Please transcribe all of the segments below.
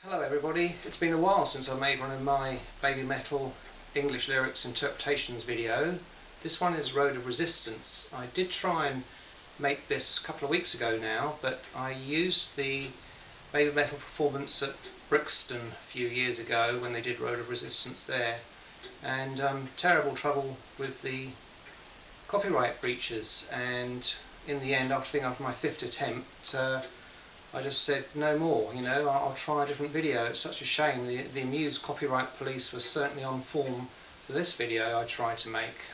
Hello everybody, it's been a while since I made one of my BabyMetal English lyrics interpretations video. This one is Road of Resistance. I did try and make this a couple of weeks ago now, but I used the BabyMetal performance at Brixton a few years ago when they did Road of Resistance there, and terrible trouble with the copyright breaches, and in the end, after my fifth attempt, I just said no more, I'll try a different video. It's such a shame. The amused copyright police was certainly on form for this video I tried to make.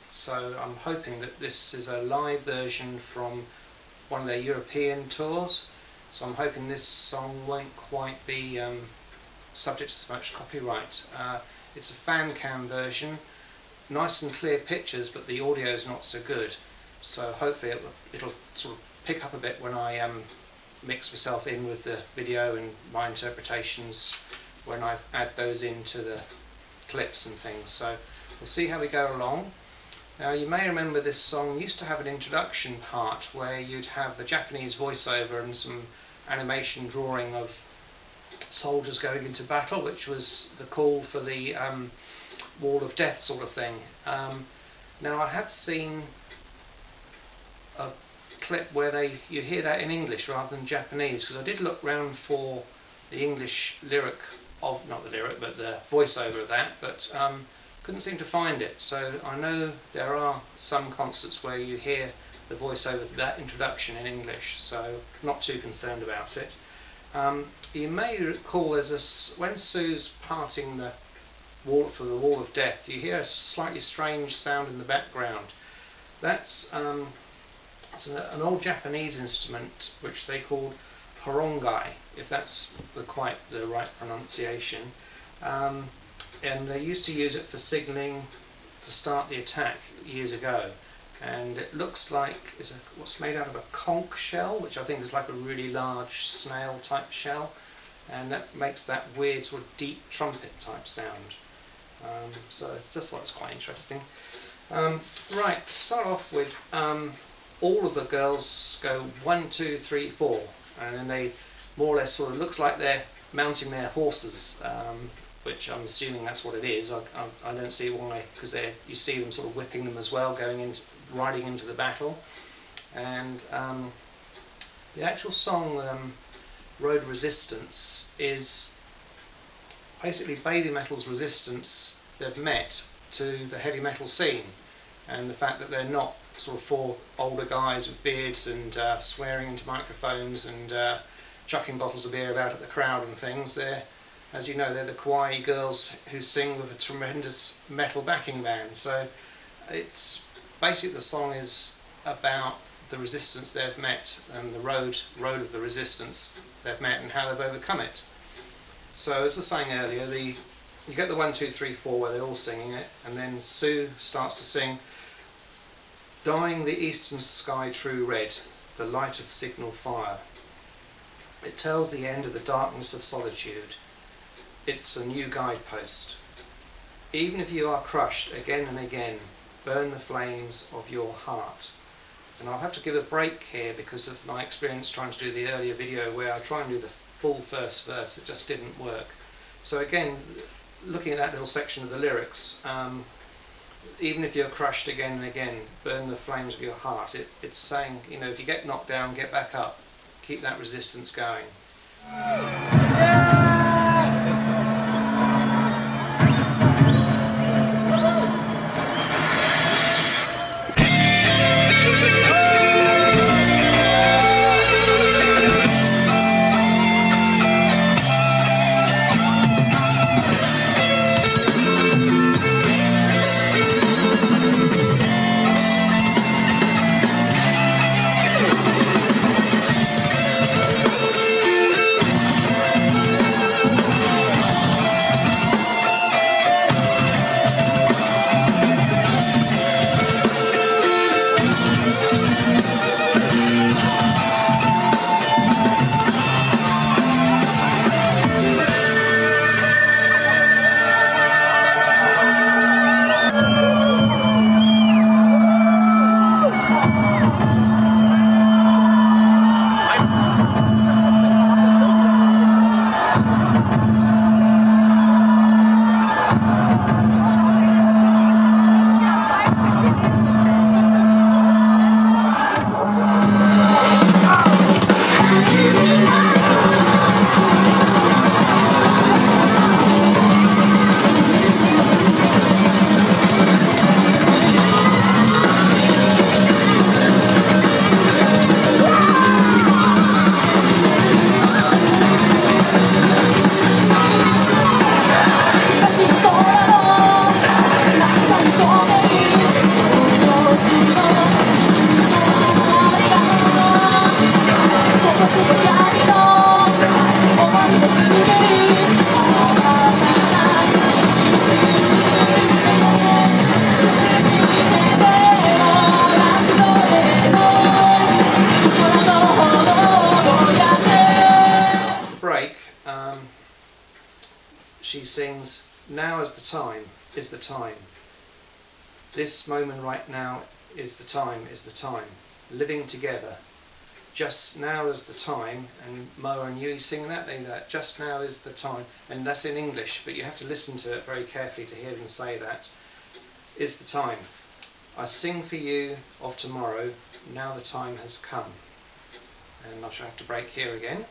So I'm hoping that this is a live version from one of their European tours. So I'm hoping this song won't quite be subject to so much copyright. It's a fan cam version, nice and clear pictures, but the audio is not so good. So hopefully it'll sort of pick up a bit when I mix myself in with the video and my interpretations when I add those into the clips and things. So we'll see how we go along. Now, you may remember this song used to have an introduction part where you'd have the Japanese voiceover and some animation drawing of soldiers going into battle, which was the call for the wall of death sort of thing. Now, I have seen a clip where you hear that in English rather than Japanese, because I did look round for the English lyric of, not the lyric, but the voiceover of that, but couldn't seem to find it. So I know there are some concerts where you hear the voiceover of that introduction in English, so not too concerned about it. You may recall when Sue's parting the wall for the wall of death, you hear a slightly strange sound in the background. That's it's an old Japanese instrument which they called horongai, if that's quite the right pronunciation, and they used to use it for signalling to start the attack years ago. And it looks like it's what's made out of a conch shell, which I think is like a really large snail type shell, and that makes that weird sort of deep trumpet type sound. So I just thought it's quite interesting. Right, to start off with, all of the girls go 1, 2, 3, 4, and then they more or less sort of looks like they're mounting their horses, which I'm assuming that's what it is. I don't see why, because you see them sort of whipping them as well, riding into the battle. And the actual song, Road of Resistance, is basically BabyMetal's resistance they've met to the heavy metal scene, and the fact that they're not sort of four older guys with beards and swearing into microphones and chucking bottles of beer about at the crowd and things. They're, as you know, they're the kawaii girls who sing with a tremendous metal backing band. So it's basically, the song is about the resistance they've met and the road of the resistance they've met and how they've overcome it. So as I was saying earlier, you get the 1, 2, 3, 4 where they're all singing it, and then Sue starts to sing, "Dyeing the eastern sky true red, the light of signal fire. It tells the end of the darkness of solitude. It's a new guidepost. Even if you are crushed again and again, burn the flames of your heart." And I'll have to give a break here because of my experience trying to do the earlier video where I try and do the full first verse. It just didn't work. So again, looking at that little section of the lyrics, even if you're crushed again and again, burn the flames of your heart. It's saying, if you get knocked down, get back up. Keep that resistance going. she sings, "Now is the time, is the time. This moment right now is the time, is the time. Living together. Just now is the time," and Mo and Yui sing that, they that, "Just now is the time," and that's in English, but you have to listen to it very carefully to hear them say that. "Is the time. I sing for you of tomorrow, now the time has come." And I shall have to break here again.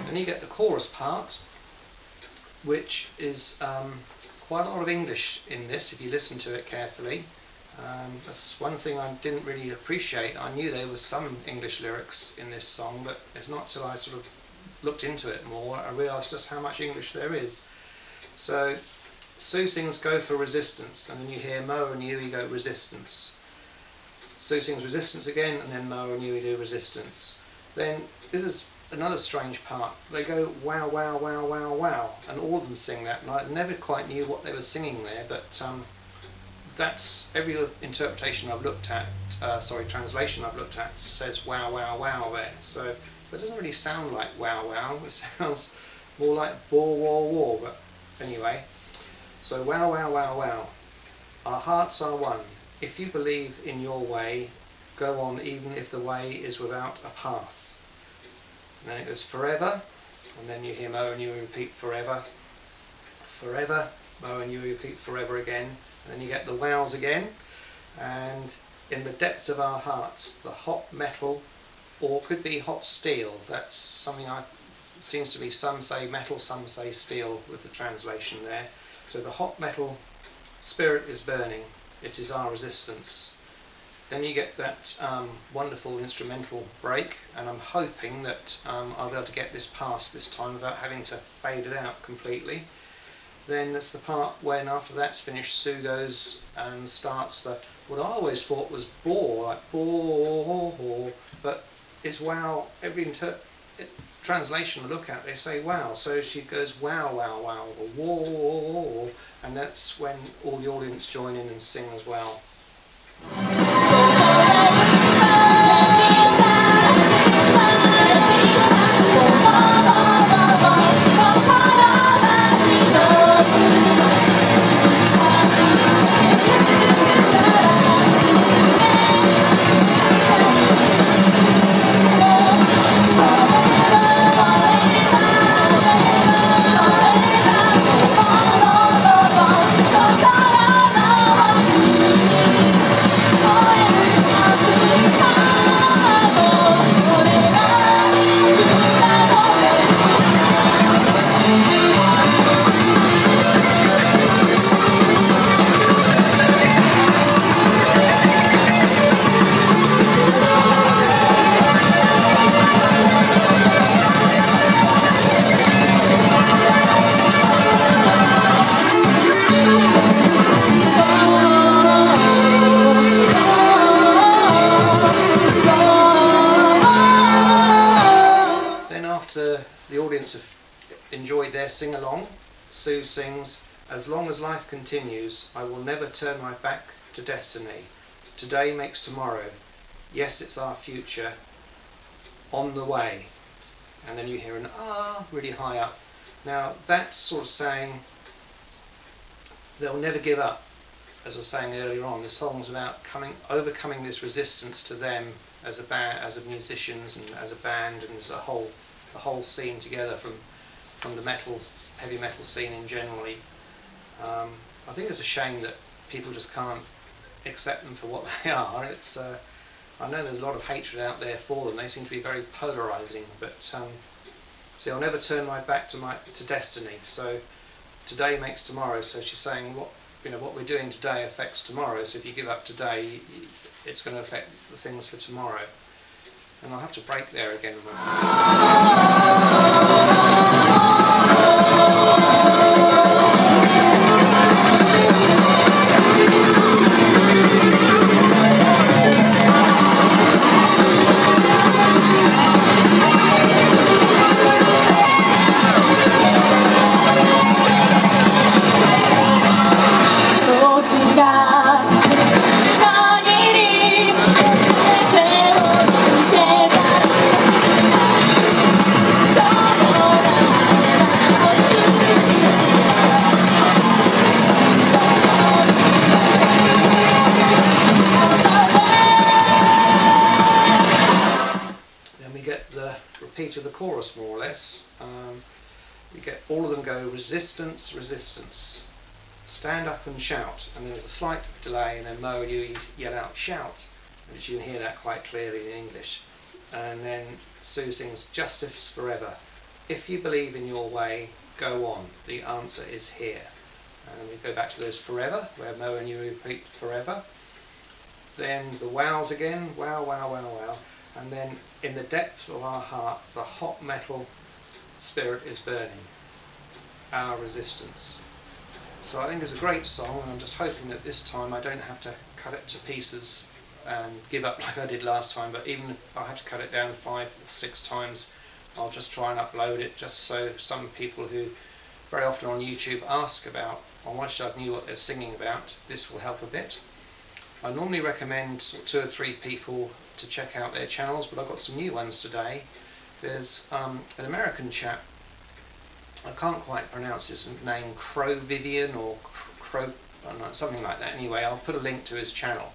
Then you get the chorus part, which is quite a lot of English in this if you listen to it carefully. That's one thing I didn't really appreciate. I knew there was some English lyrics in this song, but it's not till I sort of looked into it more I realised just how much English there is. So Sue sings "Go for resistance," and then you hear Mo and Yui go "resistance." Sue sings "resistance" again, and then Mo and Yui do "resistance." Then this is another strange part. They go "wow, wow, wow, wow, wow," and all of them sing that, and I never quite knew what they were singing there, but that's every interpretation I've looked at, translation I've looked at says "wow, wow, wow" there. So it doesn't really sound like "wow, wow." It sounds more like "war, war, war." But anyway, so "wow, wow, wow, wow." Our hearts are one. If you believe in your way, go on even if the way is without a path. And then it goes "forever," and then you hear Mo and Yui repeat "forever," "forever." Mo and Yui repeat "forever" again, and then you get the wows again. And in the depths of our hearts, the hot metal, or could be hot steel. That's something seems to be, some say metal, some say steel with the translation there. So the hot metal spirit is burning. It is our resistance. Then you get that wonderful instrumental break, and I'm hoping that I'll be able to get this past this time without having to fade it out completely. Then there's the part when after that's finished, Sue goes and starts what I always thought was bore, like bore, but it's wow. Every translation I look at, they say wow, so she goes wow, wow, wow, or whoa, and that's when all the audience join in and sing as well. After the audience have enjoyed their sing-along, Sue sings, "As long as life continues, I will never turn my back to destiny. Today makes tomorrow. Yes, it's our future. On the way." And then you hear an "ah" really high up. Now that's sort of saying they'll never give up. As I was saying earlier on, the song's about overcoming this resistance to them as a band, as musicians and as a band and as a whole. The whole scene together from the heavy metal scene in generally. I think it's a shame that people just can't accept them for what they are. It's I know there's a lot of hatred out there for them. They seem to be very polarising. But see, I'll never turn my back to destiny. So today makes tomorrow. So she's saying what we're doing today affects tomorrow. So if you give up today, it's going to affect the things for tomorrow. And I'll have to break there again. to the chorus more or less. You get all of them go resistance, resistance, stand up and shout, and then there's a slight delay, and then Mo and you yell out shout, which you can hear that quite clearly in English. And then Sue sings justice forever. If you believe in your way, go on. The answer is here. And we go back to those forever, where Mo and you repeat forever. Then the wows again, wow, wow, wow, wow. And then in the depth of our heart, the hot metal spirit is burning. Our resistance. So I think it's a great song, and I'm just hoping that this time I don't have to cut it to pieces and give up like I did last time, but even if I have to cut it down 5 or 6 times, I'll just try and upload it, just so some people who very often on YouTube ask about, I wish I knew what they're singing about, this will help a bit. I normally recommend 2 or 3 people to check out their channels, but I've got some new ones today. There's an American chap, I can't quite pronounce his name, Vivian or Crow, something like that. Anyway, I'll put a link to his channel,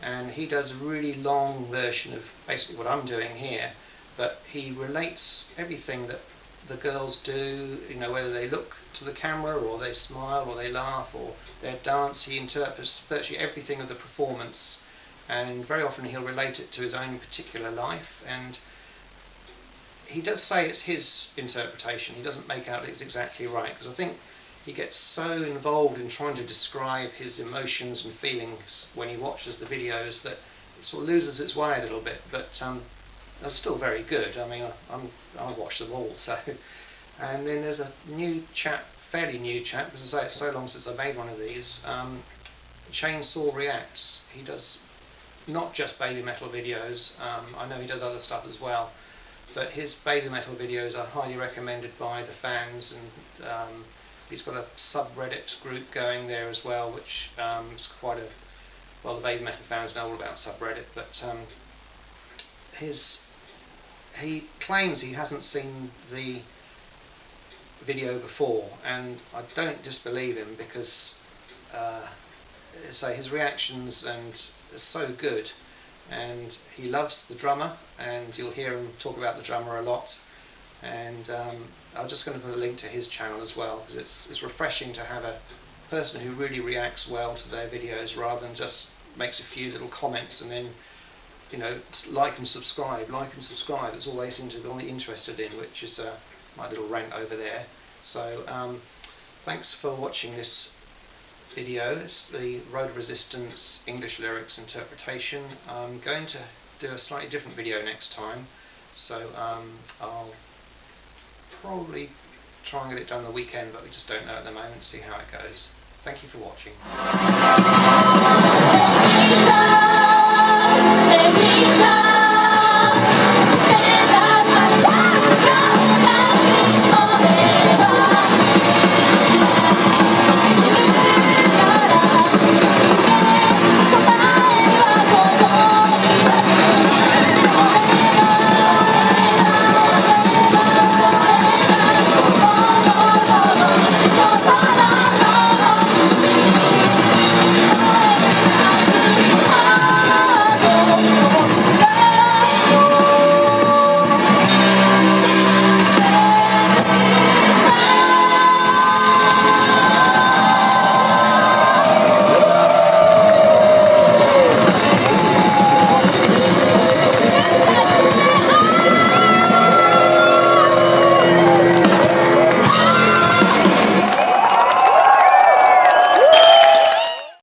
and he does a really long version of basically what I'm doing here, but he relates everything that the girls do, you know, whether they look to the camera or they smile or they laugh or their dance. He interprets virtually everything of the performance, and very often he'll relate it to his own particular life, and he does say it's his interpretation. He doesn't make out it's exactly right, because I think he gets so involved in trying to describe his emotions and feelings when he watches the videos that it sort of loses its way a little bit, but they're still very good. I mean, I watch them all. So, and then there's a new chap, fairly new chap, because I say it's so long since I made one of these. Chainsaw Reacts. He does not just BabyMetal videos. I know he does other stuff as well, but his BabyMetal videos are highly recommended by the fans, and he's got a subreddit group going there as well, which is quite a, well, the BabyMetal fans know all about subreddit, but he claims he hasn't seen the video before, and I don't disbelieve him, because so his reactions and are so good, and he loves the drummer, and you'll hear him talk about the drummer a lot. And I'm just going to put a link to his channel as well, because it's refreshing to have a person who really reacts well to their videos, rather than just makes a few little comments and then, you know, like and subscribe. That's all they seem to be only interested in, which is my little rant over there. So thanks for watching this video. It's the Road of Resistance English lyrics interpretation. I'm going to do a slightly different video next time, so I'll probably try and get it done the weekend, but we just don't know at the moment. See how it goes. Thank you for watching.